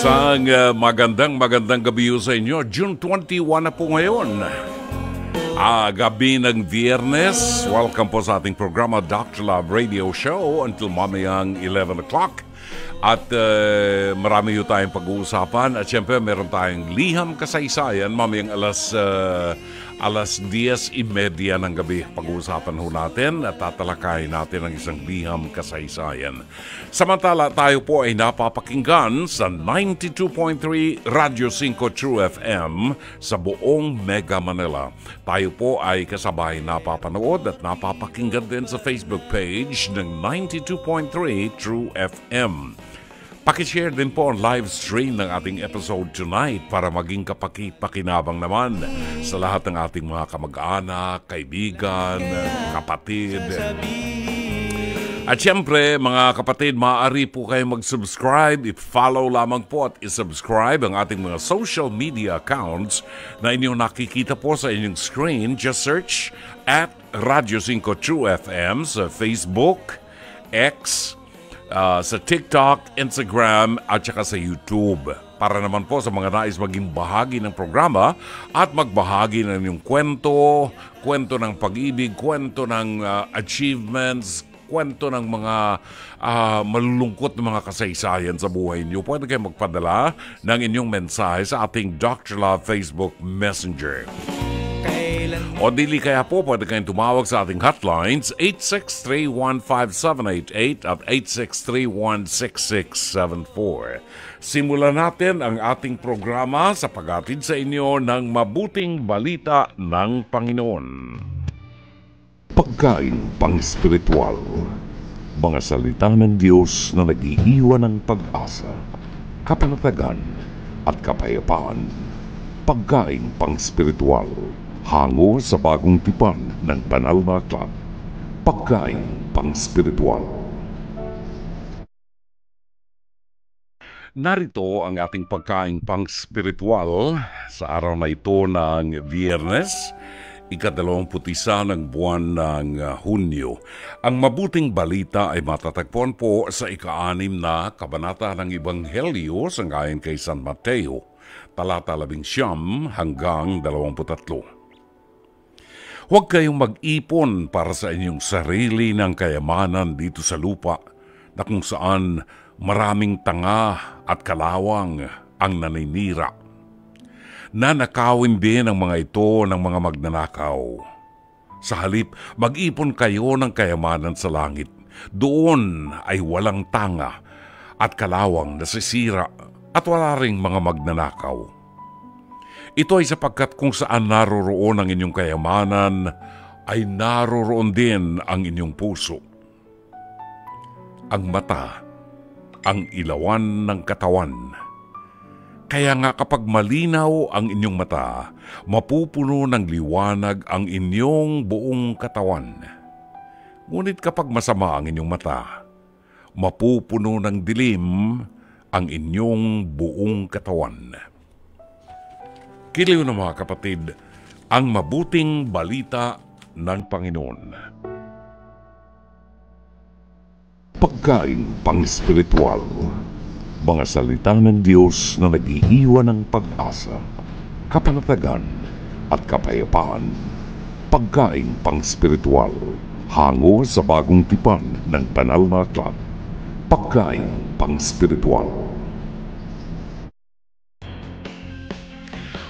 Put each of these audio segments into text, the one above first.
Isang magandang gabi sa inyo. June 21 na po ngayon. Gabi ng Biyernes. Welcome po sa ating programa Dr. Love Radio Show until mamayang 11 o'clock. At marami yung tayong pag-uusapan. At syempre meron tayong liham kasaysayan mamayang alas 10:30 ng gabi. Pag-uusapan ho natin at tatalakayin natin ang isang liham kasaysayan. Samantala tayo po ay napapakinggan sa 92.3 Radio 5 True FM sa buong Mega Manila. Tayo po ay kasabay napapanood at napapakinggan din sa Facebook page ng 92.3 True FM. Pakishare din po ang live stream ng ating episode tonight para maging kapakipakinabang naman sa lahat ng ating mga kamag-anak, kaibigan, kapatid. At syempre, mga kapatid, maaari po kayo mag-subscribe, i-follow lamang po at i-subscribe ang ating mga social media accounts na inyong nakikita po sa inyong screen. Just search at Radio 5 True FM sa Facebook, X, sa TikTok, Instagram at saka sa YouTube. Para naman po sa mga nais maging bahagi ng programa at magbahagi ng inyong kwento ng pag-ibig, kwento ng achievements, kwento ng mga malulungkot na mga kasaysayan sa buhay niyo. Pwede kayo magpadala ng inyong mensahe sa ating Dr. Love Facebook Messenger. O dili kaya po, pwede kayong tumawag sa ating hotlines 863-15788 at 863-16674. Simulan natin ang ating programa sa paghatid sa inyo ng mabuting balita ng Panginoon. Pagkain pang-spiritual, mga salita ng Diyos na nag-iiwan ng pag-asa, kapanatagan at kapayapaan. Pagkain pang-spiritual, hango sa bagong tipan ng banal na aklat. Pagkain pang-spiritual. Narito ang ating pagkain pang-spiritual sa araw na ito ng Biyernes, ika-21 ng buwan ng Hunyo. Ang mabuting balita ay matatagpuan po sa ika-6 na kabanata ng Ebanghelyo sangayon kay San Mateo, talata 19 hanggang 23. Huwag kayong mag-ipon para sa inyong sarili ng kayamanan dito sa lupa na kung saan maraming tanga at kalawang ang naninira. Nanakawin din ang mga ito ng mga magnanakaw. Sa halip, mag-ipon kayo ng kayamanan sa langit. Doon ay walang tanga at kalawang nasisira at wala ring mga magnanakaw. Ito ay sapagkat kung saan naroroon ang inyong kayamanan, ay naroroon din ang inyong puso. Ang mata, ang ilawan ng katawan. Kaya nga kapag malinaw ang inyong mata, mapupuno ng liwanag ang inyong buong katawan. Ngunit kapag masama ang inyong mata, mapupuno ng dilim ang inyong buong katawan. Kiliw na mga kapatid, ang mabuting balita ng Panginoon. Pagkain pang-spiritual, mga salita ng Diyos na nag-iiwan ng pag-asa, kapanatagan at kapayapaan. Pagkain pang-spiritual, hango sa bagong tipan ng banal na aklat. Pagkain pang-spiritual.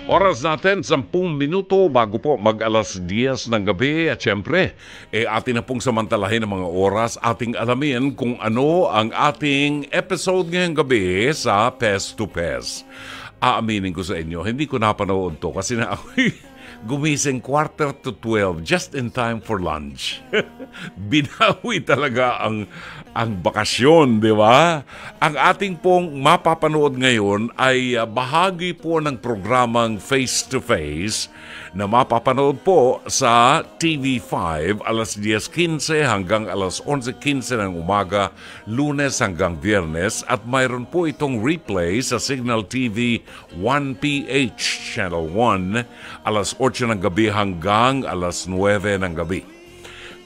Oras natin, 10 minuto bago po mag-alas 10 ng gabi. At syempre, atin na pong samantalahin ang mga oras. Ating alamin kung ano ang ating episode ngayong gabi sa Pest to Pest. Aaminin ko sa inyo, hindi ko napanood to kasi na ako'y gumising 11:45 just in time for lunch. Binawi talaga ang bakasyon, di ba? Ang ating pong mapapanood ngayon ay bahagi po ng programang Face to Face na mapapanood po sa TV5 alas 10:15 hanggang alas 11:15 ng umaga, Lunes hanggang Biyernes, at mayroon po itong replay sa Signal TV 1PH Channel 1 alas 8 ng gabi hanggang alas 9 ng gabi.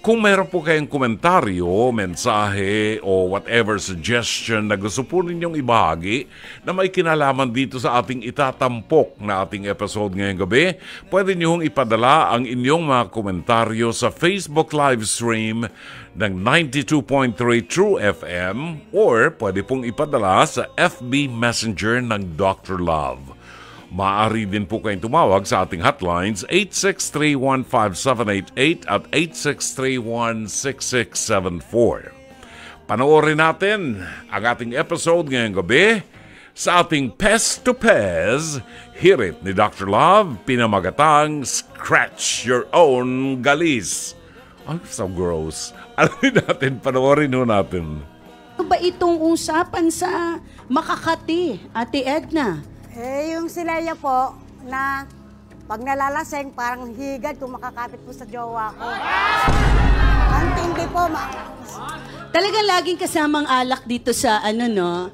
Kung meron po kayong komentaryo, mensahe o whatever suggestion na gusto po ninyong ibahagi na may kinalaman dito sa ating itatampok na ating episode ngayong gabi, pwede niyong ipadala ang inyong mga komentaryo sa Facebook live stream ng 92.3 True FM or pwede pong ipadala sa FB Messenger ng Dr. Love. Maaari din po kayong tumawag sa ating hotlines 863-1578 at 863-16674. Panoorin natin ang ating episode ngayong gabi sa ating Pest to Pez, hirit ni Dr. Love, pinamagatang Scratch Your Own Galis. Ang so gross. Alamin natin, panoorin ho natin. Ano ba itong usapan sa Makakati, Ate Edna? Yung si Leia po, na pag nalalaseng, parang higad kung makakapit po sa jowa ko. Ang tindi po, Talagang laging kasamang alak dito sa no?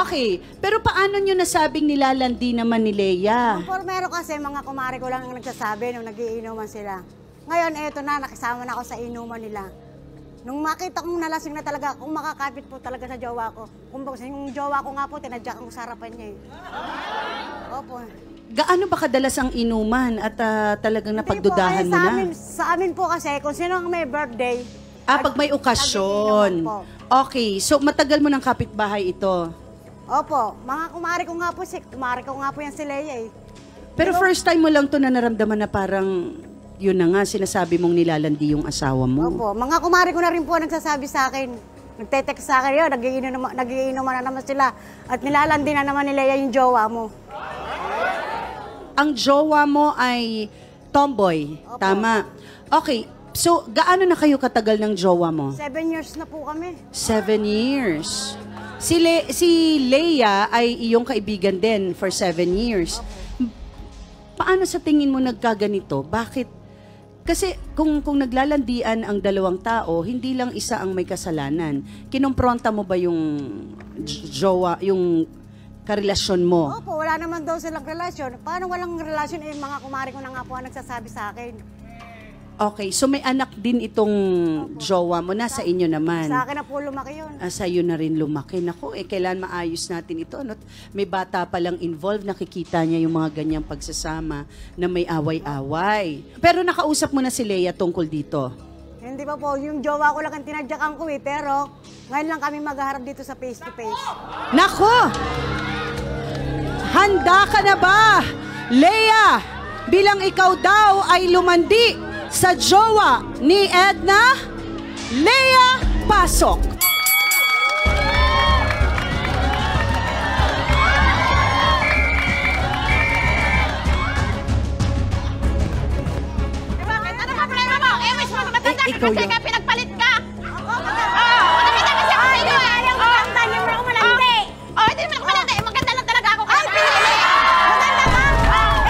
Okay, pero paano nyo nasabing nilalandi naman ni Leia? Pormero kasi, mga kumari ko lang ang nagsasabi nung nagiinuman sila. Ngayon, eto na, nakisama na ako sa inuman nila. Nung makita kong nalasing na talaga, kung makakapit po talaga sa jowa ko. Kung yung jowa ko nga po, tinadyak ang sarapan niya eh. Opo. Gaano ba kadalas ang inuman at talagang napagdudahan mo na? Sa amin po kasi, kung sino ang may birthday. Pag may okasyon. Okay, so matagal mo ng kapitbahay ito? Opo. Mga kumari ko nga po, yan si Leia eh. Pero first time mo lang to na naramdaman na parang yun na nga, sinasabi mong nilalandi yung asawa mo. Opo. Mga kumari ko na rin po nagsasabi sa akin. Nagte-text sa akin yun, nagiinuman na naman sila. At nilalandi na naman nila yung jowa mo. Ang jowa mo ay tomboy, Opo. Tama. Okay, so gaano na kayo katagal ng jowa mo? 7 years na po kami. 7 years. Si Leia ay iyong kaibigan din for 7 years. Paano sa tingin mo nagkaganito? Bakit? Kasi kung naglalandian ang dalawang tao, hindi lang isa ang may kasalanan. Kinumpronta mo ba yung jowa, yung karelasyon mo? Opo, wala naman daw silang relasyon. Paano walang relasyon? Mga kumari ko na nga po ang nagsasabi sa akin. Okay, so may anak din itong jowa mo, nasa inyo naman. Sa akin na po lumaki yun. Sa iyo na rin lumaki. Naku, kailan maayos natin ito? Ano? May bata palang involved, nakikita niya yung mga ganyang pagsasama na may away-away. Pero nakausap mo na si Leia tungkol dito? Hindi pa po, yung jowa ko lang ang tinadyakan ko eh. Pero ngayon lang kami maghaharap dito sa face-to-face. Nako! Handa ka na ba, Leia? Bilang ikaw daw ay lumandi sa jowa ni Edna, Leia, pasok! Bakit? Ano ba problema mo? Wish mo matanda ka ikaw kasi yun. ka pinagpalit ka. Matanda kasi ako sa'yo eh. Hindi mo ako malandi. Hindi mo ako malandi. Maganda lang talaga ako. Maganda ka?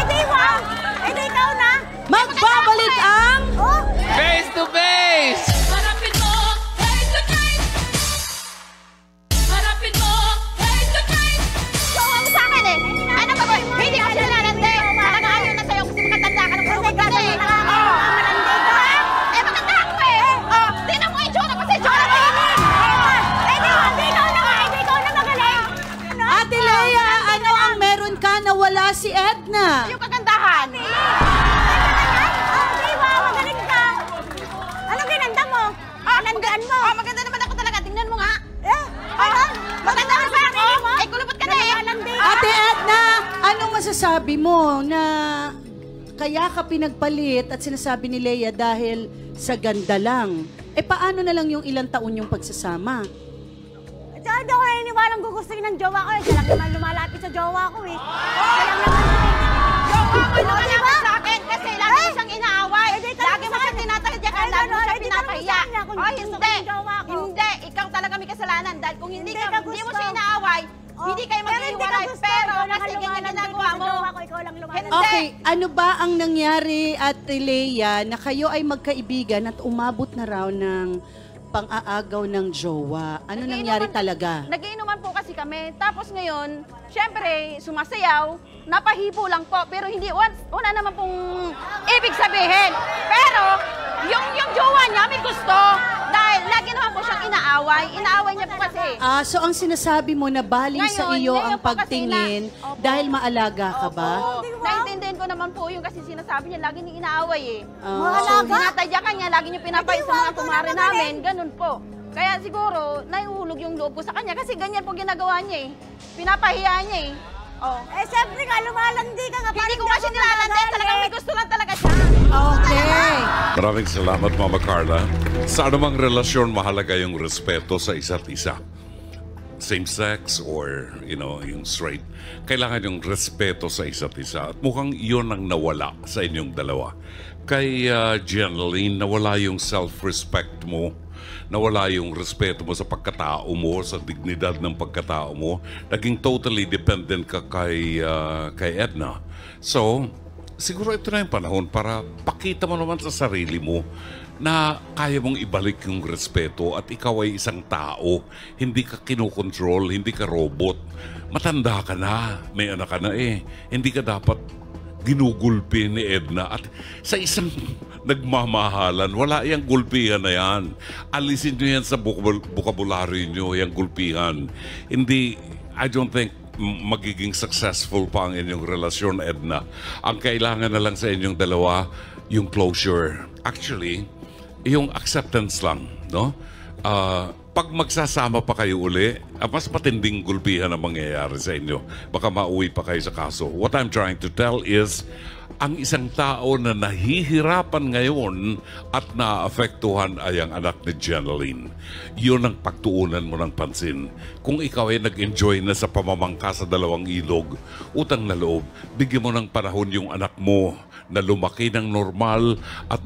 Di wow! Di ikaw na? Magbabalik ang... Face to face! Harapin mo, face to face. Harapin mo, face to face. Jowa mo sa akin eh. Ano ba ba? Hindi ka sila nalandi. Saka nga ayaw na sa'yo kasi matanda ka ng Kasi ka na eh. malandi ka. Maganda ako eh. Tingnan mo yung itsura kasi itsura mo. Di ikaw na magaling. Ate Leia, ano ang meron ka na wala si Edna? Yung kagandahan. Di wow, magaling ka. Anong ginanda mo? Alandaan mo. Maganda naman ako talaga. Tingnan mo nga. Ano? Maganda ka pa ako. Kulubot ka na eh. Ate Edna, anong masasabi mo na kaya ka pinagpalit at sinasabi ni Leia dahil sa ganda lang? Paano na lang yung ilang taon yung pagsasama? Tsaka daw ko naniniwalang gugustuhin ng jowa ko. Siya lang naman lumalapit sa jowa ko eh. Siya lang naman. Jowa mo lumalapit sa akin kasi lagi mo siyang inaaway. Lagi mo siyang tinatagyakan, lagi mo siyang pinapahiya. Hindi. Hindi. Ikaw talaga may kasalanan dahil kung hindi mo siya inaaway, hindi kayo mag-iwalay. Pero kasi ganyan ginagawa mo. Hindi. Okay, ano ba ang nangyari, Ate Leia, na kayo ay magkaibigan at umabot na raw ng pang-aagaw ng jowa? Ano nangyari talaga? Nagiinuman po kasi kami. Tapos ngayon, syempre, sumasayaw, napahibo lang po. Pero hindi, wala naman pong ibig sabihin. Pero, Yung jowa niya may gusto. Dahil lagi naman po siyang inaaway. Inaaway niya po kasi. So ang sinasabi mo na baling sa Ngayon, iyo ngayon ang po kasi pagtingin Opo. dahil maalaga ka ba? Opo. Naintindihan ko naman po yung kasi sinasabi niya, lagi niyang inaaway eh. Maalaga? Tinatadyakan niya, lagi niya pinapay sa mga kumare namin, ganun po. Kaya siguro, naiulog yung loob ko sa kanya kasi ganyan po ginagawa niya eh. Pinapahiya niya eh. Oh. Siyempre nga, lumalandi ka nga. Hindi ko nga siya nilalandi, talagang may gusto lang talaga siya. Okay. Maraming salamat, Mama Carla. Sa anumang relasyon, mahalaga yung respeto sa isa't isa. Same sex or, yung straight. Kailangan yung respeto sa isa't isa. At mukhang yun ang nawala sa inyong dalawa. Kay Jeneline, nawala yung self-respect mo. Nawala yung respeto mo sa pagkatao mo, sa dignidad ng pagkatao mo. Naging totally dependent ka kay Edna. So, siguro ito na yung panahon para pakita mo naman sa sarili mo na kaya mong ibalik yung respeto at ikaw ay isang tao. Hindi ka kinokontrol, hindi ka robot. Matanda ka na, may anak ka na eh. Hindi ka dapat ginugulpi ni Edna. At sa isang nagmamahalan, wala yung gulpihan na yan. Alisin nyo yan sa vocabulary nyo, yung gulpihan. Hindi, I don't think magiging successful pa ang inyong relasyon, Edna. Ang kailangan na lang sa inyong dalawa, yung closure. Actually, yung acceptance lang, no? Pag magsasama pa kayo uli, mas matinding gulpihan ang mangyayari sa inyo. Baka mauwi pa kayo sa kaso. What I'm trying to tell is, ang isang tao na nahihirapan ngayon at naapektuhan ay ang anak ni Jeneline. Yun ang pagtuunan mo ng pansin. Kung ikaw ay nag-enjoy na sa pamamangka sa dalawang ilog, utang na loob, bigyan mo ng panahon yung anak mo na lumaki ng normal at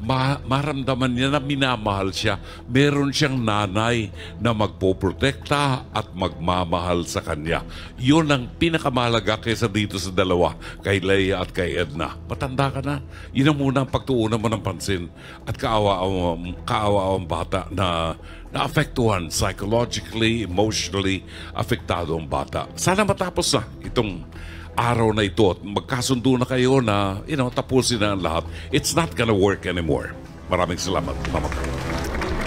maramdaman niya na minamahal siya. Meron siyang nanay na magpoprotekta at magmamahal sa kanya. Yun ang pinakamahalaga kaysa dito sa dalawa, kay Leia at kay Edna. Matanda ka na. Yun ang muna ang pagtuunan mo ng pansin. At kaawa-awang bata na naapektuhan psychologically, emotionally, apektado ang bata. Sana matapos na itong araw na ito at magkasundo na kayo na, tapusin na ang lahat. It's not gonna work anymore. Maraming salamat, Mama Carla.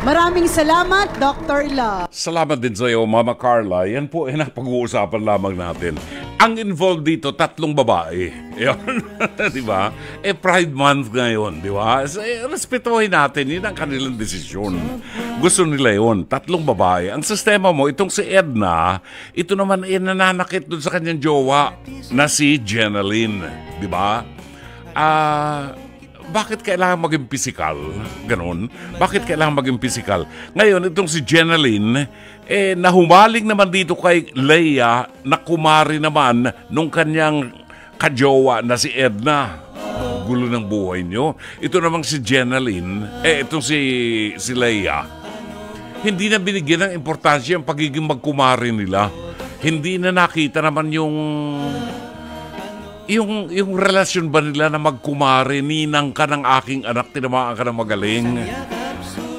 Maraming salamat, Dr. Love. Salamat din sa iyo, Mama Carla. Yan po ay napag-uusapan lamang natin. Ang involved dito, 3 babae. Yan, di ba? Pride Month ngayon, di ba? Respetuhin natin, yun ang kanilang desisyon. Gusto nila yun, 3 babae. Ang sistema mo, itong si Edna, ito naman ay nananakit dun sa kanyang jowa na si Jeneline, di ba? Bakit kailangan maging physical? Ganon. Bakit kailangan maging physical? Ngayon, itong si Jeneline, nahumaling naman dito kay Leia na kumari naman nung kanyang kajowa na si Edna. Gulo ng buhay nyo. Ito namang si Jeneline, itong si Leia, hindi na binigyan ng importansya ang pagiging magkumari nila. Hindi na nakita naman yung relasyon ba nila na magkumari, ninang ka ng aking anak, tinamaan ka ng magaling,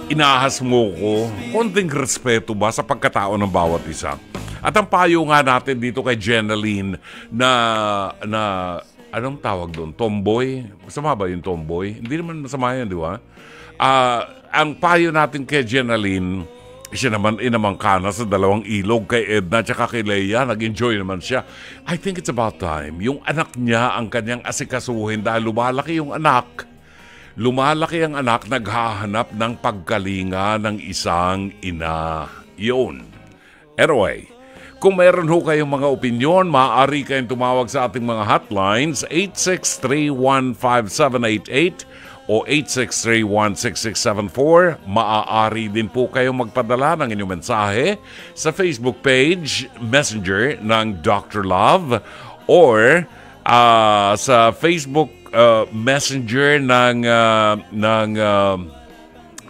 inaahas mo ko, konting respeto ba sa pagkatao ng bawat isa? At ang payo nga natin dito kay Jeneline na anong tawag doon? Tomboy? Masama ba yung tomboy? Hindi naman masama yan, di ba? Ang payo natin kay Jeneline, siya naman inamangkana sa 2 ilog kay Edna at kay Leia. Nag-enjoy naman siya. I think it's about time. Yung anak niya ang kanyang asikasuhin dahil lumalaki yung anak. Lumalaki ang anak, naghahanap ng pagkalinga ng isang ina. Yun. Anyway, kung meron ho kayong mga opinyon, maaari kayong tumawag sa ating mga hotlines 863-15788 o 863-16674. Maaari din po kayong magpadala ng inyong mensahe sa Facebook page, Messenger ng Dr. Love, or sa Facebook Messenger ng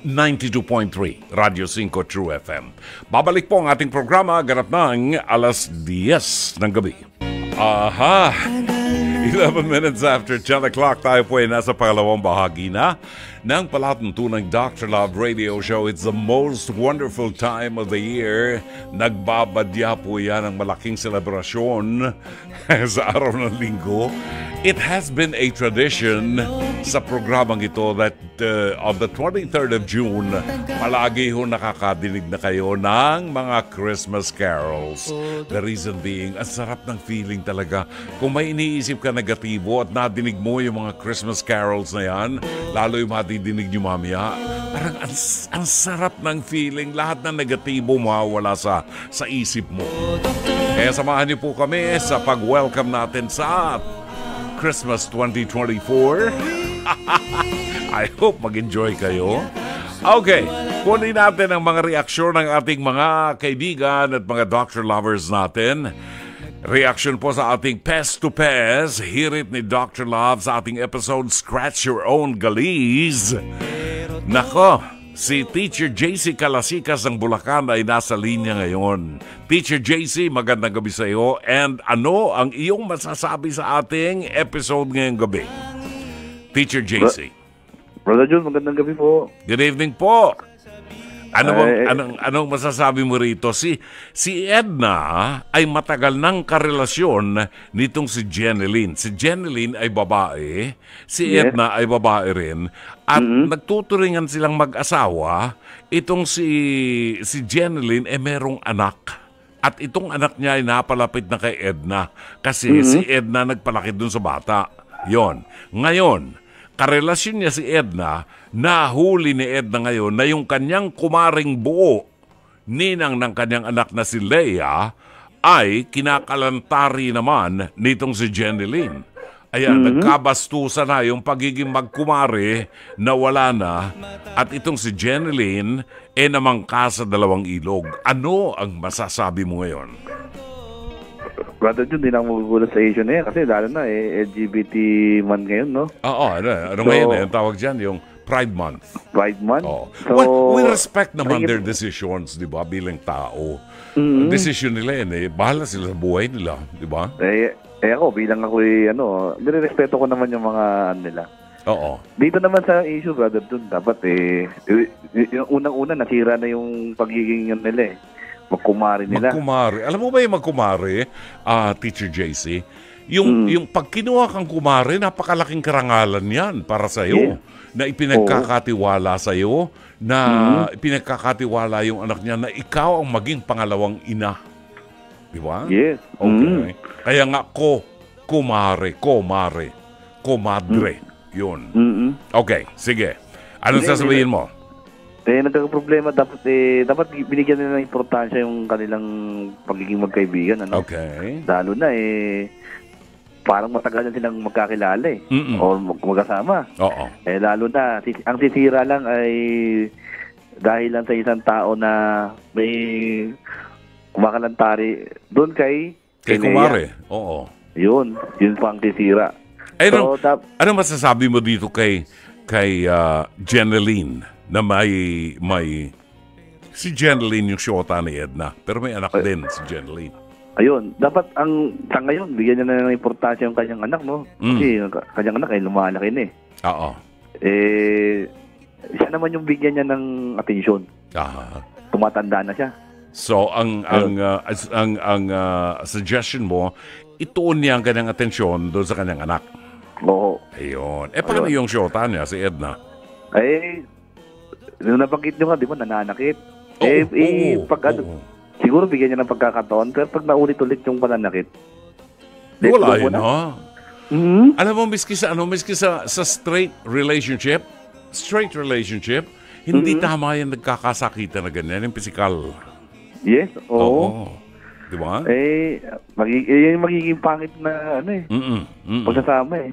92.3 Radio 5 True FM. Babalik po ang ating programa ganap ng 10:00 ng gabi. Aha! 11 minutes after 10 o'clock, tayo po ay nasa pangalawang bahagi na ng palatuntunang Dr. Love Radio Show. It's the most wonderful time of the year. Nagbabadya po yan ng malaking selebrasyon sa araw ng linggo. It has been a tradition sa programang ito that on the 23rd of June, palagi ho nakakadinig na kayo ng mga Christmas carols. The reason being, ang sarap ng feeling talaga. Kung may iniisip ka negatibo at nadinig mo yung mga Christmas carols na yan, lalo yung madidinig nyo mamaya, parang ang sarap ng feeling. Lahat ng negatibo mawawala sa isip mo. Kaya samahan niyo po kami sa pag-welcome natin sa Christmas 2024. I hope mag-enjoy kayo. Okay, kunin natin ang mga reaksyon ng ating mga kaibigan at mga doctor lovers natin. Reaction po sa ating Pest to Pest, hirit ni Dr. Love sa ating episode Scratch Your Own Galiz. Nako, si Teacher JC Calasikas ng Bulacan ay nasa linya ngayon. Teacher JC, magandang gabi sa iyo. And ano ang iyong masasabi sa ating episode ngayong gabi? Teacher JC. Brother Jun, magandang gabi po. Good evening po. Anong masasabi mo rito? Si Edna ay matagal ng karelasyon nitong si Jeneline. Si Jeneline ay babae, si Edna ay babae rin. At nagtuturingan silang mag-asawa. Itong si Jeneline ay merong anak. At itong anak niya ay napalapit na kay Edna. Kasi si Edna nagpalaki dun sa bata. Yon. Ngayon, karelasyon niya si Edna, nahuli ni Edna ngayon na yung kanyang kumaring buo, ninang ng kanyang anak na si Leia, ay kinakalantari naman nitong si Jeneline. Ayan, nagkabastusan na yung pagiging magkumare na wala na, at itong si Jeneline namangka sa dalawang ilog. Ano ang masasabi mo ngayon? Brother Jun, di na ako magugulat sa issue na yan kasi lalo na LGBT man ngayon, no? Oo, ano ngayon yung tawag dyan, yung Pride Month. Pride Month? Oh. So, well, we respect naman their decisions, di ba, bilang tao. Decision nila yan, bahala sila sa buhay nila, di ba? Ako, bilang ako, nirerespeto ko naman yung mga nila. Oo. Dito naman sa issue, Brother Jun, dapat yung unang-una, nasira na yung pagiging yun nila magkumari nila. Magkumari. Alam mo ba yung magkumari, Teacher JC? Yung pag kinuha kang kumari, napakalaking karangalan yan para sa'yo. Na ipinagkakatiwala sa'yo, na ipinagkakatiwala yung anak niya na ikaw ang maging pangalawang ina. Di ba? Yes. Okay. Kaya nga, kumare, komadre. Yun. Okay, sige. Anong sasabihin mo? Nagkakaproblema, dapat binigyan nila ng importansya yung kanilang pagiging magkaibigan. Ano? Okay. Lalo na parang matagal na silang magkakilala o magkasama. Oo. Lalo na, ang sisira lang ay dahil lang sa isang tao na may kumakalantari doon kay kumare. Oo. Yun pa ang sisira. Ano masasabi mo dito kay Jeneline? Na may si Jeneline yung syota ni Edna, pero may anak din si Jeneline. Ayun, dapat sa ngayon bigyan niya na ng importansya yung kanyang anak, no? Kasi yung kanyang anak ay lumalaki na Oo. Siya naman yung bigyan niya ng atensyon. Tumatanda na siya. So ang suggestion mo, ituon niya ang kanyang atensyon doon sa kanyang anak. Oo. Ayun. Paano yung syota niya si Edna? Nung nabanggit nyo nga, di ba, nananakit. Siguro bigyan niya ng pagkakataon, pero pag naulit-ulit yung pananakit, wala yun, ha? Alam mo, miski sa straight relationship, hindi tama yung nagkakasakitan na ganyan, yung physical. Yes, oo. Di ba? Yung magiging pangit na, pagsasama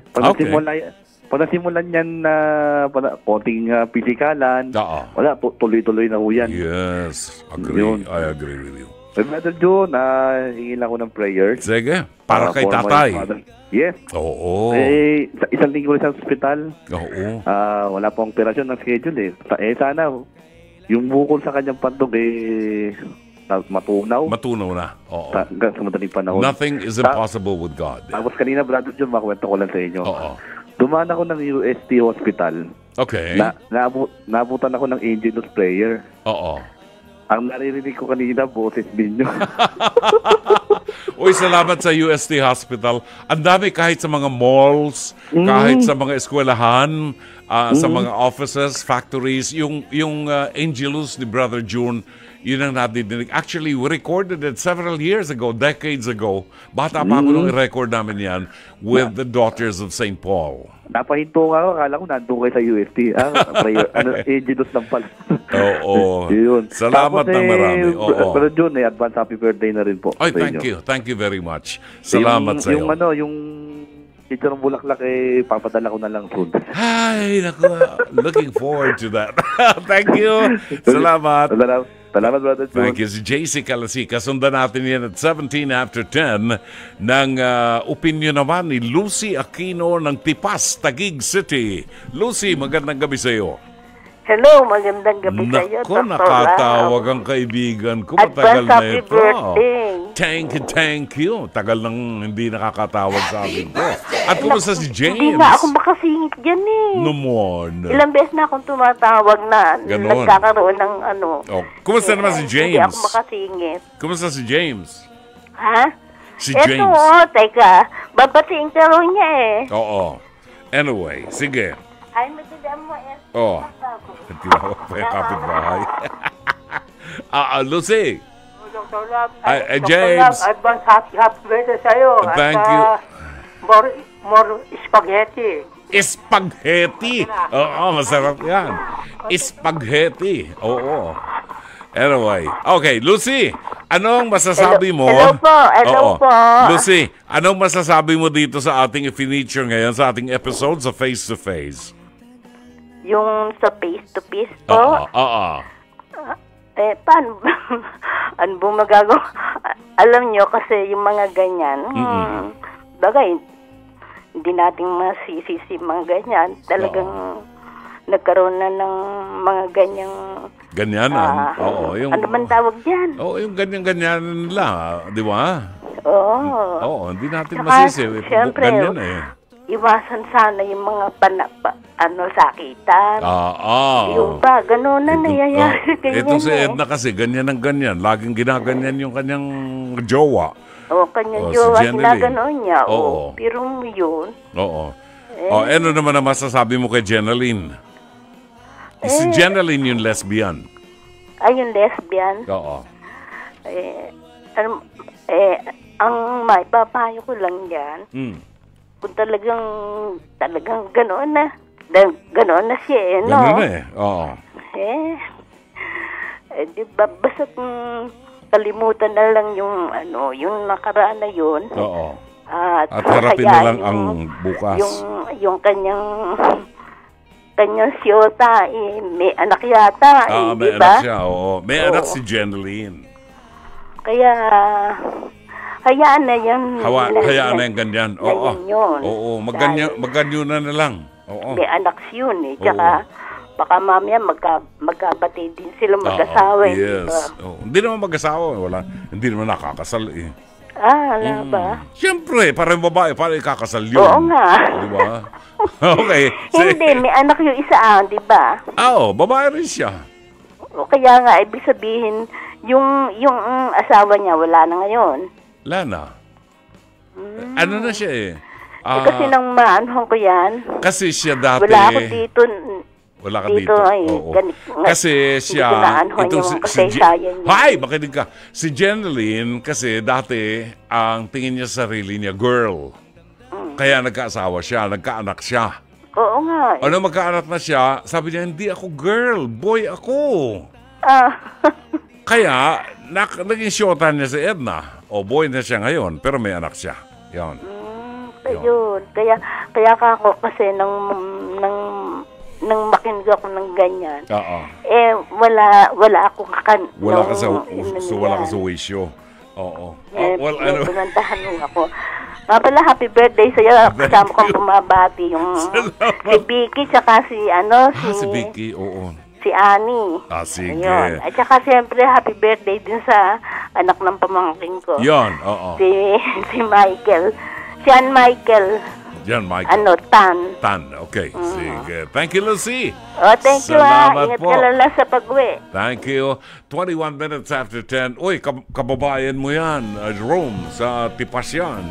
Pag nasimulan yan na konting pisikalan, wala, tuloy-tuloy na ho yan. Yes, I agree with you. Brother Jun, hingin ako ng prayers. Sige, para kay tatay. Yes. Oo. Isang linggo sa ospital. Oo. Wala pong operasyon ng schedule. Sana, yung bukol sa kanyang pantog, matunaw. Matunaw na. Oo. Hanggang sa madaling panahon. Nothing is impossible with God. Tapos kanina, Brother John, makwento ko lang sa inyo. Oo. Dumaan ako ng UST Hospital. Okay. Naabutan ako ng Angelus Prayer. Oo. Ang naririnig ko kanina, boses ninyo. Uy, salamat sa UST Hospital. Ang dami kahit sa mga malls, kahit sa mga eskwelahan, sa mga offices, factories, yung Angelus ni Brother June, yun ang nadidinig. Actually, we recorded it several years ago, decades ago. Bata pa ako nung i-record namin yan with the Daughters of St. Paul. Napahinto nga ako, akala ko nandun kayo sa UST. Prayer, Angelus lang pala. Oo. Yun. Salamat ng marami. Oo. Pero June, advance happy birthday na rin po. Ay, thank you. Thank you very much. Salamat sa iyo. Yung picture ng bulaklak, papadala ko na lang soon. Ay, naku. Looking forward to that. Thank you. Salamat. Salamat, Brother June. Thank you. Si JC Calasica. Sundan natin yan at 17 after 10 ng opinion naman ni Lucy Aquino ng Tipas, Taguig City. Lucy, magandang gabi sa iyo. Hello, magandang gabi sa iyo. Naku, nakatawag ang kaibigan ko. Matagal na happy ito. Birthday. Thank you. Tagal nang hindi nakakatawag sa akin ko. At kumusta si James? Hindi na ako makasingit dyan Naman. Ilang beses na akong tumatawag na Ganon. nagkakaroon ng ano. Oh, kumusta naman si James? Hindi ako makasingit. Kumusta si James? Ha? Si Eto, James. teka. Babatiin ka rin niya Oo. Anyway, sige. Ay, matindaan mo Oh. Tinawag pa yung kapitbahay. Lucy. Dr. Love. James. Advance happy birthday sa'yo. Thank you. More spaghetti. Spaghetti. Oo, masarap yan. Spaghetti. Oo. Anyway. Okay, Lucy. Anong masasabi mo? Hello po. Lucy, anong masasabi mo dito sa ating i-feature ngayon sa ating episode sa Face to Face? Yung sa face-to-face po? Oo. Paano ba? Ano ba magagawa? Alam nyo, kasi yung mga ganyan, bagay, hindi natin masisisi mga ganyan. Talagang nagkaroon na ng mga ganyang... Ganyanan? Oo. Ano man tawag dyan? Oo, yung ganyan-ganyan lang, di ba? Oo. Hindi natin masisi. Siyempre, ganyan iwasan sana yung mga sakitan. Yung ba, gano'n na nangyayari. Ito si Edna kasi, ganyan ang ganyan. Laging ginaganyan yung kanyang jowa. Kanyang jowa, si ginaganon niya. Oo. Pero yun. Oo. Ano naman ang masasabi mo kay Jenaline? Si Jenaline yung lesbian. Ay, yung lesbian? Oo. Ang maipapayo ko lang yan, kung talagang ganoon na siya no? Ganoon na oo. Di ba, basta kalimutan na lang yung nakaraan na yun. Oo. At harapin na lang ang bukas. Yung kanyang siyota, may anak yata. May anak siya, oo. May anak si Jenaline. Kaya... Hayaan na yan. Hayaan na yung ganyan. Oo. Maganyo na lang. Oo. May anak yun Tsaka baka mamaya magkabati din sila mag-asawa. Yes. Hindi naman mag-asawa. Hindi naman nakakasal wala ba? Siyempre, parang babae, parang ikakasal yun. Oo nga. Di ba? Okay. Hindi, may anak yung isa di ba? Babae rin siya. Kaya nga, ibig sabihin, yung asawa niya wala na ngayon. Lana. Ano na siya kasi nang maanohan ko yan. Kasi siya dati... Wala ako dito. Wala ka dito. Kasi siya... Makinig ka. Si Jenaline, kasi dati, ang tingin niya sa sarili niya, girl. Kaya nagkaasawa siya, nagkaanak siya. Oo nga. Magkaanak na siya, sabi niya, hindi ako girl, boy ako. Kaya, naging shortan niya si Edna. Boy na siya ngayon, pero may anak siya. Yan. Yun. Kaya ako kasi nang makinig ako ng ganyan. Wala akong wala ka sa wisyo. Oo. Pinantahan mo ako. Pala, happy birthday sa'yo. Kasama kong bumabati yung si Vicky, tsaka si si Vicky, oo. si Annie. Sige. Ayun. At saka siyempre, happy birthday din sa anak ng pamangkin ko. Yon, oo. Si Michael. Si Ann Michael. Yan, Michael. Tan. Okay. Sige. Thank you, Lucy. Thank you, Salamat Ingat po. ka lang sa pag-uwi. Thank you. 21 minutes after 10. Uy, kababayan mo yan. Rome, sa Tipasyan.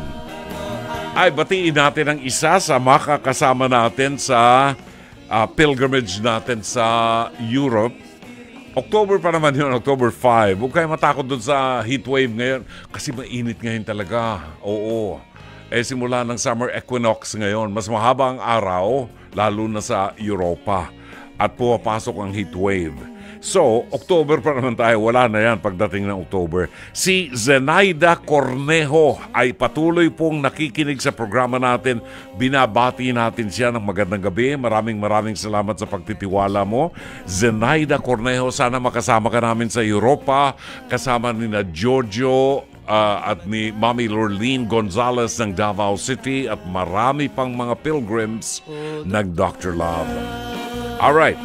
Ay, batiin natin ang isa sa makakasama natin sa pilgrimage natin sa Europe. October pa naman yun, October 5. Huwag kayo matakot dun sa heat wave ngayon. Kasi mainit ngayon talaga. Oo. Simula ng summer equinox ngayon. Mas mahaba ang araw, lalo na sa Europa. At pumapasok ang heat wave. So, October pa naman tayo. Wala na yan pagdating ng October. Si Zenaida Cornejo ay patuloy pong nakikinig sa programa natin. Binabati natin siya ng magandang gabi. Maraming salamat sa pagtitiwala mo. Zenaida Cornejo, sana makasama ka namin sa Europa. Kasama ni na Giorgio at ni Mami Lorleen Gonzalez ng Davao City at marami pang mga pilgrims ng Dr. Love. Alright.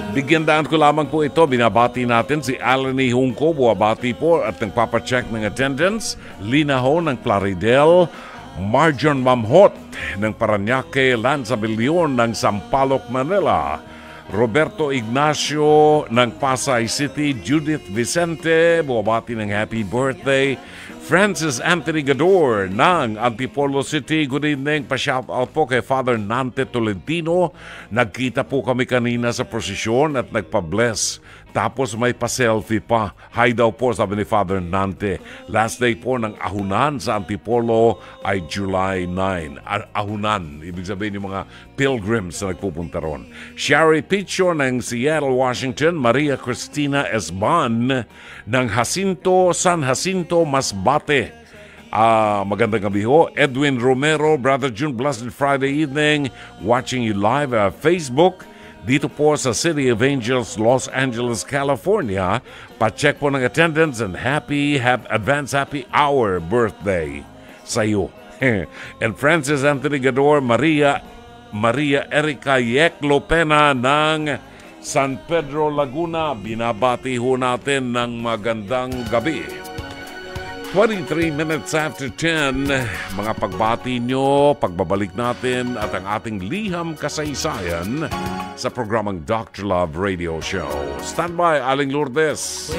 Bigyandaan ko lamang po ito. Binabati natin si Alani Hungko, buwabati po at nagpapacheck ng attendance. Lina Ho ng Plaridel, Marjon Mamhot ng Paranaque, Lanza Billion ng Sampaloc, Manila, Roberto Ignacio ng Pasay City, Judith Vicente, buwabati ng happy birthday. Francis Anthony Gador ng Antipolo City, good evening. Pa-shoutout po kay Father Nante Tolentino. Nagkita po kami kanina sa prosesyon at nagpa-bless. Tapos may pa-selfie pa. Hi daw po, sabi ni Father Nante. Last day po ng ahunan sa Antipolo ay July 9. Ahunan, ibig sabihin yung mga pilgrims na nagpupunta ron. Sherry Picho ng Seattle, Washington. Maria Cristina Esban ng San Jacinto, Masbate. Magandang gabi ho. Edwin Romero, Brother June, blessed Friday evening. Watching you live at Facebook. Dito po sa City of Angels, Los Angeles, California. Pa-check po ng attendance and advance happy hour birthday sa iyo. And Francis Anthony Gador, Maria Erica Yeklo Pena ng San Pedro, Laguna. Binabati ho natin ng magandang gabi. 23 minutes after 10, mga pagbati nyo, pagbabalik natin at ang ating liham kasaysayan sa programang Dr. Love Radio Show. Stand by, Aling Lourdes.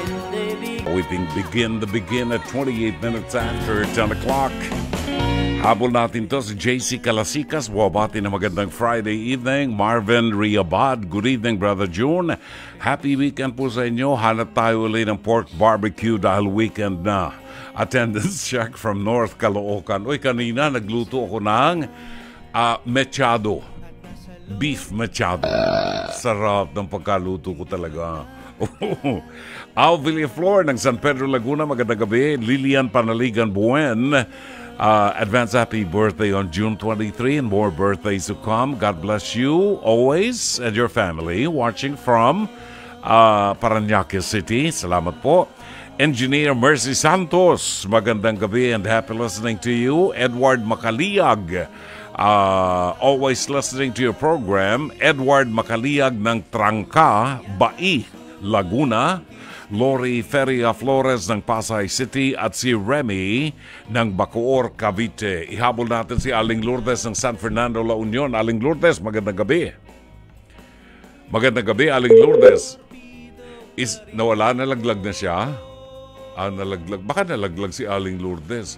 We begin at 28 minutes after 10 o'clock. Habol natin to si JC Calasikas. Wabati na magandang Friday evening. Marvin Riabad. Good evening, Brother June. Happy weekend po sa inyo. Hanap tayo ulit ng pork barbecue dahil weekend na. Attendance check from North Caloocan. Uy, kanina nagluto ako ng mechado. Beef mechado. Sarap ng pagkaluto ko talaga. Al Villaflor ng San Pedro, Laguna. Magandang gabi. Lilian Panaligan Buen. Advance happy birthday on June 23 and more birthdays to come. God bless you always and your family. Watching from Paranaque City. Salamat po. Engineer Mercy Santos, magandang gabi and happy listening to you. Edward Macaliag, always listening to your program. Edward Macaliag ng Trangka, Bai, Laguna. Lori Feria Flores ng Pasay City at si Remy ng Bacoor, Cavite. Ihabol natin si Aling Lourdes ng San Fernando, La Union. Aling Lourdes, magandang gabi. Magandang gabi, Aling Lourdes. Nawala, nalaglag na siya? Nalaglag. Baka nalaglag si Aling Lourdes.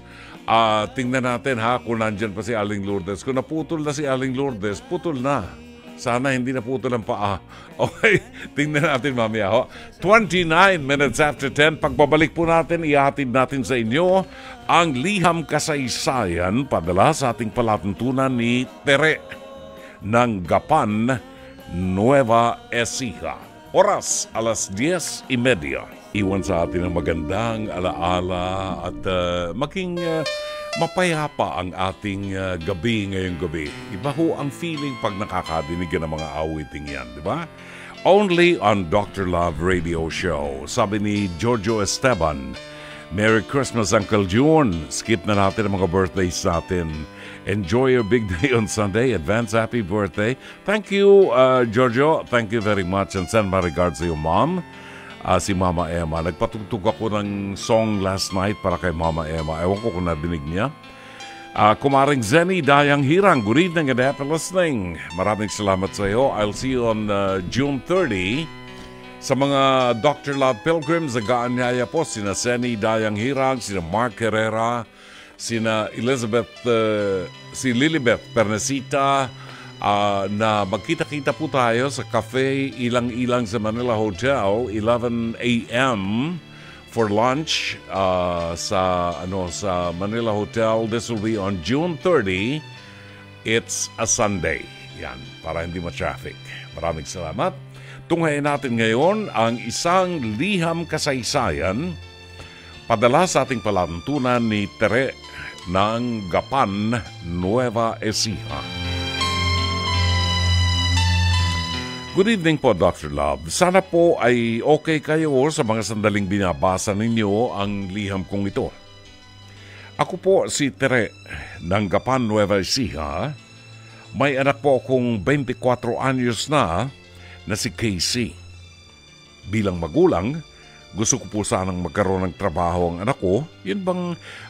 Tingnan natin ha kung nandyan pa si Aling Lourdes. Kung naputol na si Aling Lourdes, putol na. Sana hindi naputol ang paa. Okay, tingnan natin mamaya ho. 29 minutes after 10. Pagbabalik po natin, ihatid natin sa inyo ang liham kasaysayan padala sa ating palatuntunan ni Tere ng Gapan, Nueva Ecija. Oras, alas 10:30. Iwan sa atin ang magandang alaala at maging mapayapa ang ating gabi ngayong gabi. Iba ho ang feeling pag nakakadinig ng mga awiting yan, di ba? Only on Dr. Love Radio Show. Sabi ni Giorgio Esteban, Merry Christmas, Uncle June. Skip na natin ang mga birthdays natin. Enjoy your big day on Sunday. Advance happy birthday. Thank you, Giorgio. Thank you very much. And send my regards to your mom, si Mama Emma. Nagpatugtog ako ng song last night para kay Mama Emma. Ewan ko kung nadinig niya. Kumaring Zenny Dayang Hirang, good evening and happy listening. Maraming salamat sa iyo. I'll see you on June 30. Sa mga Dr. Love Pilgrims, nag-aanyaya po sina Zenny Dayang Hirang, sina Mark Herrera, sina si Lilibeth Pernesita, na magkita-kita po tayo sa cafe Ilang-Ilang sa Manila Hotel, 11 a.m. for lunch sa Manila Hotel. This will be on June 30. It's a Sunday. Yan, para hindi ma-traffic. Maraming salamat. Tunghayin natin ngayon ang isang liham kasaysayan padala sa ating palatuntunan ni Tere ng Gapan, Nueva Ecija. Good evening po, Dr. Love. Sana po ay okay kayo sa mga sandaling binabasa ninyo ang liham kong ito. Ako po si Tere ng Gapan, Nueva Ecija. May anak po akong 24 anyos na si Casey. Bilang magulang, gusto ko po sanang magkaroon ng trabaho ang anak ko. Yun bang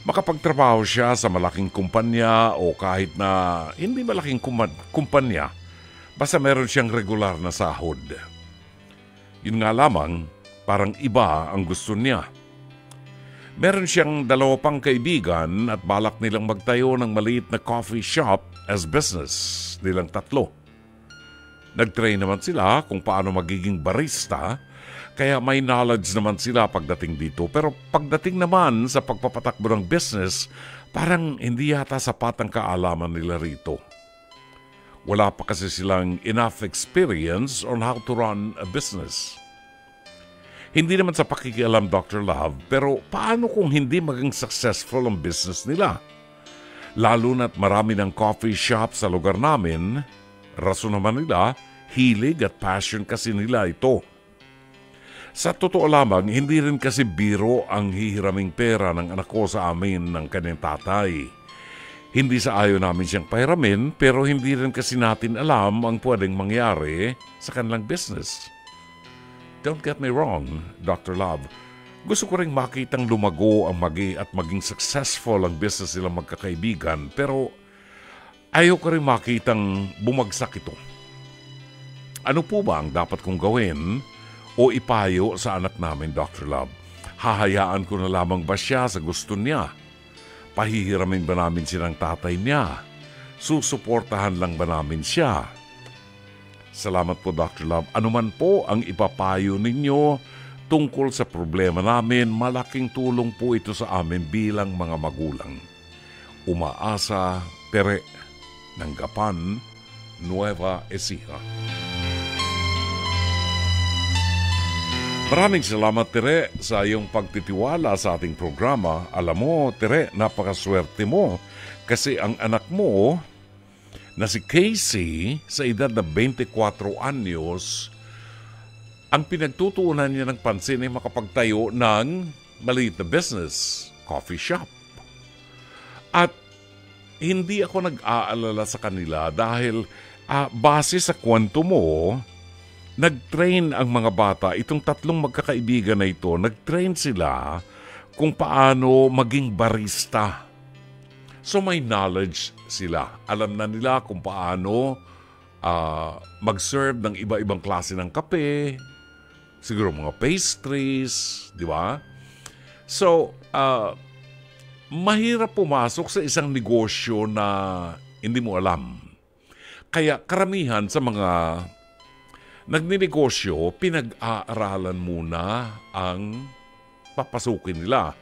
makapagtrabaho siya sa malaking kumpanya o kahit na hindi malaking kumpanya. Basta meron siyang regular na sahod. Yun nga lamang, parang iba ang gusto niya. Meron siyang 2 pang kaibigan at balak nilang magtayo ng maliit na coffee shop as business nilang 3. Nag-train naman sila kung paano magiging barista, kaya may knowledge naman sila pagdating dito. Pero pagdating naman sa pagpapatakbo ng business, parang hindi yata sapat ang kaalaman nila rito. Wala pa kasi silang enough experience on how to run a business. Hindi naman sa pakikialam, Dr. Love, pero paano kung hindi maging successful ang business nila? Lalo na't marami ng coffee shop sa lugar namin. Rason naman nila, hilig at passion kasi nila ito. Sa totoo lamang, hindi rin kasi biro ang hihiraming pera ng anak ko sa amin ng kanyang tatay. Hindi sa ayaw namin siyang pahiramin, pero hindi rin kasi natin alam ang pwedeng mangyari sa kanilang business. Don't get me wrong, Dr. Love. Gusto ko rin makitang lumago ang maging successful ang business nilang magkakaibigan, pero ayaw ko rin makitang bumagsak ito. Ano po ba ang dapat kong gawin o ipayo sa anak namin, Dr. Love? Hahayaan ko na lamang ba siya sa gusto niya? Pahihiramin ba namin silang tatay niya? Susuportahan lang ba namin siya? Salamat po, Dr. Love. Ano man po ang ipapayo ninyo tungkol sa problema namin, malaking tulong po ito sa amin bilang mga magulang. Umaasa, Tere ng Gapan, Nueva Ecija. Maraming salamat, Tere, sa iyong pagtitiwala sa ating programa. Alam mo, Tere, napakaswerte mo kasi ang anak mo na si Casey sa edad na 24 anyos, ang pinagtutuunan niya ng pansin ay makapagtayo ng maliit na business, coffee shop. At hindi ako nag-aalala sa kanila dahil base sa kwento mo, nag-train ang mga bata, itong 3 magkakaibigan na ito, nag-train sila kung paano maging barista. So may knowledge sila. Alam na nila kung paano mag-serve ng iba-ibang klase ng kape, siguro mga pastries, di ba? So, mahirap pumasok sa isang negosyo na hindi mo alam. Kaya karamihan sa mga nagninegosyo, pinag-aaralan muna ang papasukin nila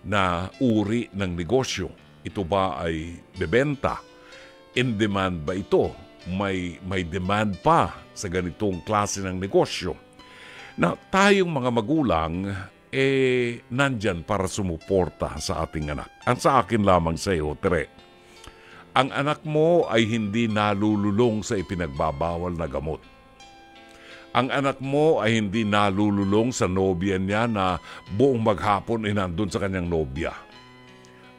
na uri ng negosyo. Ito ba ay bebenta? In demand ba ito? May demand pa sa ganitong klase ng negosyo. Na tayong mga magulang, nandyan para sumuporta sa ating anak. Ang sa akin lamang sa iyo, Tere, ang anak mo ay hindi nalululong sa ipinagbabawal na gamot. Ang anak mo ay hindi nalululong sa nobya niya na buong maghapon ay nandun sa kanyang nobya.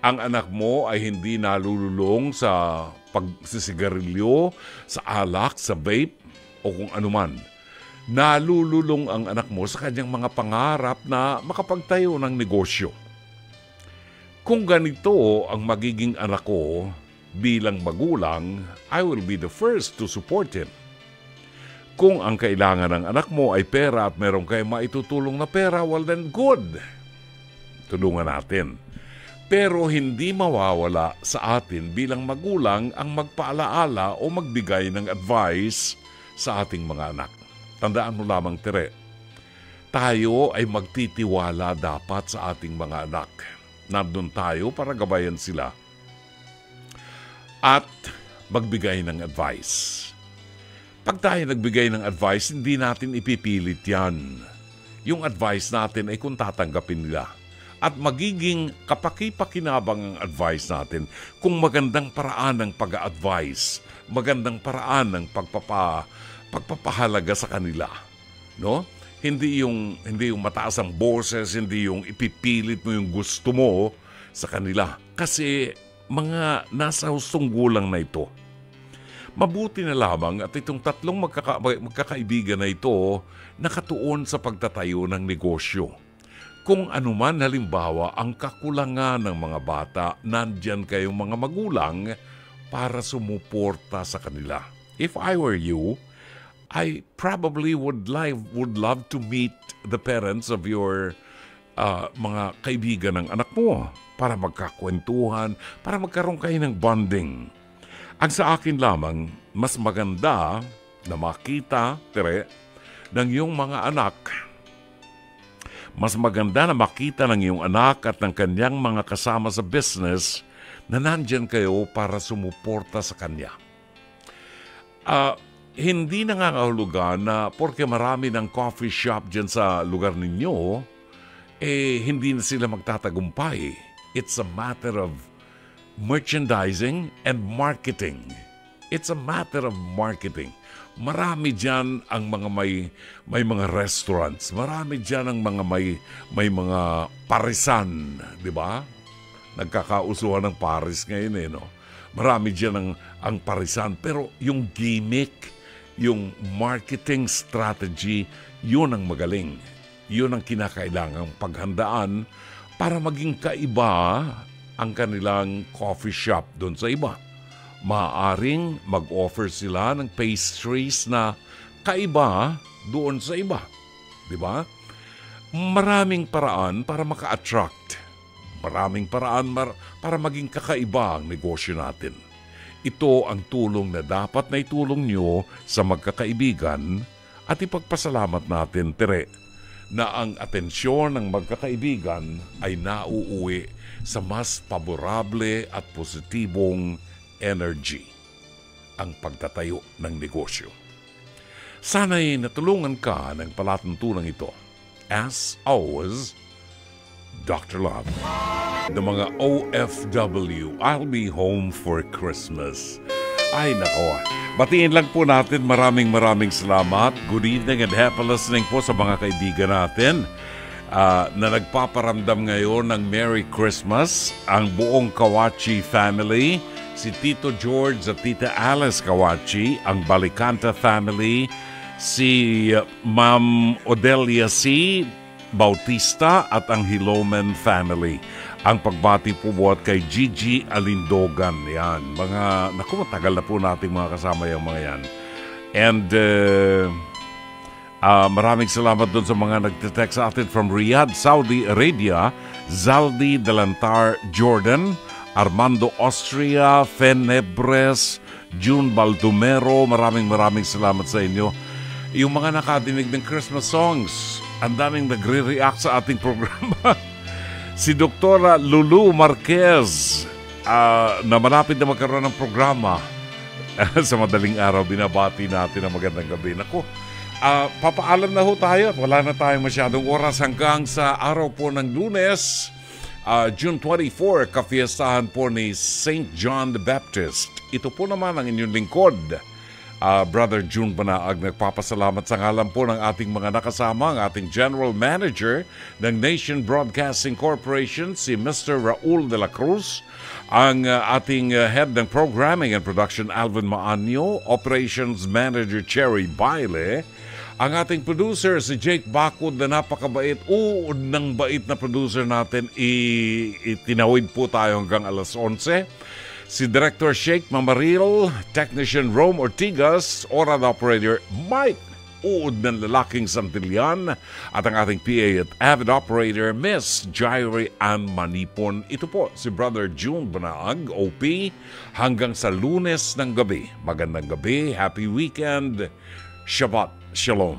Ang anak mo ay hindi nalululong sa pagsisigarilyo, sa alak, sa vape, o kung anuman. Nalululong ang anak mo sa kanyang mga pangarap na makapagtayo ng negosyo. Kung ganito ang magiging anak ko bilang magulang, I will be the first to support him. Kung ang kailangan ng anak mo ay pera at meron kayo maitutulong na pera, well then good. Tulungan natin. Pero hindi mawawala sa atin bilang magulang ang magpaalaala o magbigay ng advice sa ating mga anak. Tandaan mo lamang, Tere, tayo ay magtitiwala dapat sa ating mga anak. Nandun tayo para gabayan sila at magbigay ng advice. Pag tayo nagbigay ng advice, hindi natin ipipilit yan. Yung advice natin ay kung tatanggapin nila. At magiging kapaki-pakinabang ang advice natin kung magandang paraan ng pag-a-advise, magandang paraan ng pagpapahalaga sa kanila. No? Hindi yung mataas ang boses, hindi yung ipipilit mo yung gusto mo sa kanila. Kasi mga nasa hustong gulang na ito. Mabuti na lamang at itong tatlong magkakaibigan na ito nakatuon sa pagtatayo ng negosyo. Kung anuman halimbawa ang kakulangan ng mga bata, nandyan kayong mga magulang para sumuporta sa kanila. If I were you, I probably would love to meet the parents of your mga kaibigan ng anak mo para magkakwentuhan, para magkaroon kayo ng bonding. Ang sa akin lamang, mas maganda na makita, Tere, ng iyong mga anak. Mas maganda na makita ng iyong anak at ng kanyang mga kasama sa business na nandyan kayo para sumuporta sa kanya. Hindi nangangahulugan na porke marami ng coffee shop dyan sa lugar ninyo, hindi na sila magtatagumpay. It's a matter of merchandising and marketing. It's a matter of marketing. Marami dyan ang mga may mga restaurants. Marami dyan ang mga may mga parisan, di ba? Nagkakausuhan ng Paris ngayon no? Marami dyan ang parisan. Pero yung gimmick, yung marketing strategy, yun ang magaling. Yun ang kinakailangang paghandaan para maging kaiba ang kanilang coffee shop doon sa iba. Maaaring mag-offer sila ng pastries na kaiba doon sa iba. Di ba? Maraming paraan para maka-attract. Maraming paraan para maging kakaiba ang negosyo natin. Ito ang tulong na dapat na itulong nyo sa magkakaibigan at ipagpasalamat natin, Tere, na ang atensyon ng magkakaibigan ay nauuwi sa mas paborable at positibong energy, ang pagtatayo ng negosyo. Sana'y natulungan ka ng palatuntunan ito. As always, Dr. Love. The mga OFW, I'll be home for Christmas. Ay nako, batiin lang po natin maraming salamat. Good evening and happy listening po sa mga kaibigan natin na nagpaparamdam ngayon ng Merry Christmas. Ang buong Kawachi family, si Tito George at Tita Alice Kawachi, ang Balicanta family, si Ma'am Odelia C. Bautista at ang Hilomen family. Ang pagbati po buhat kay Gigi Alindogan. Yan. Matagal na po nating mga kasama yung mga yan. And maraming salamat doon sa mga nagtitext sa atin from Riyadh, Saudi Arabia. Zaldi Delantar, Jordan. Armando Austria, Fenebres, June Baldomero. Maraming salamat sa inyo. Yung mga nakadinig ng Christmas songs, ang daming nagre-react sa ating programa. Si Doktora Lulu Marquez na malapit na magkaroon ng programa sa madaling araw, binabati natin ang magandang gabi. Naku, papaalam na ho tayo at wala na tayong masyadong oras hanggang sa araw po ng Lunes, June 24, kafiestahan po ni St. John the Baptist. Ito po naman ang inyong lingkod, Brother June Banaag, nagpapasalamat sa ngalan po ng ating mga nakasama, ang ating General Manager ng Nation Broadcasting Corporation, si Mr. Raul de la Cruz, ang ating Head ng Programming and Production, Alvin Maanyo, Operations Manager, Cherry Baile, ang ating producer, si Jake Bakod, na napakabait, ng bait na producer natin, itinawid po tayo hanggang alas 11. Si Director Sheikh Mamaril, Technician Rome Ortigas, Orad Operator Mike, ng lalaking Santillan, at ang ating PA at Avid Operator, Miss Jairi Ann Manipon. Ito po si Brother June Banaag, OP, hanggang sa Lunes ng gabi. Magandang gabi, happy weekend, Shabbat Shalom.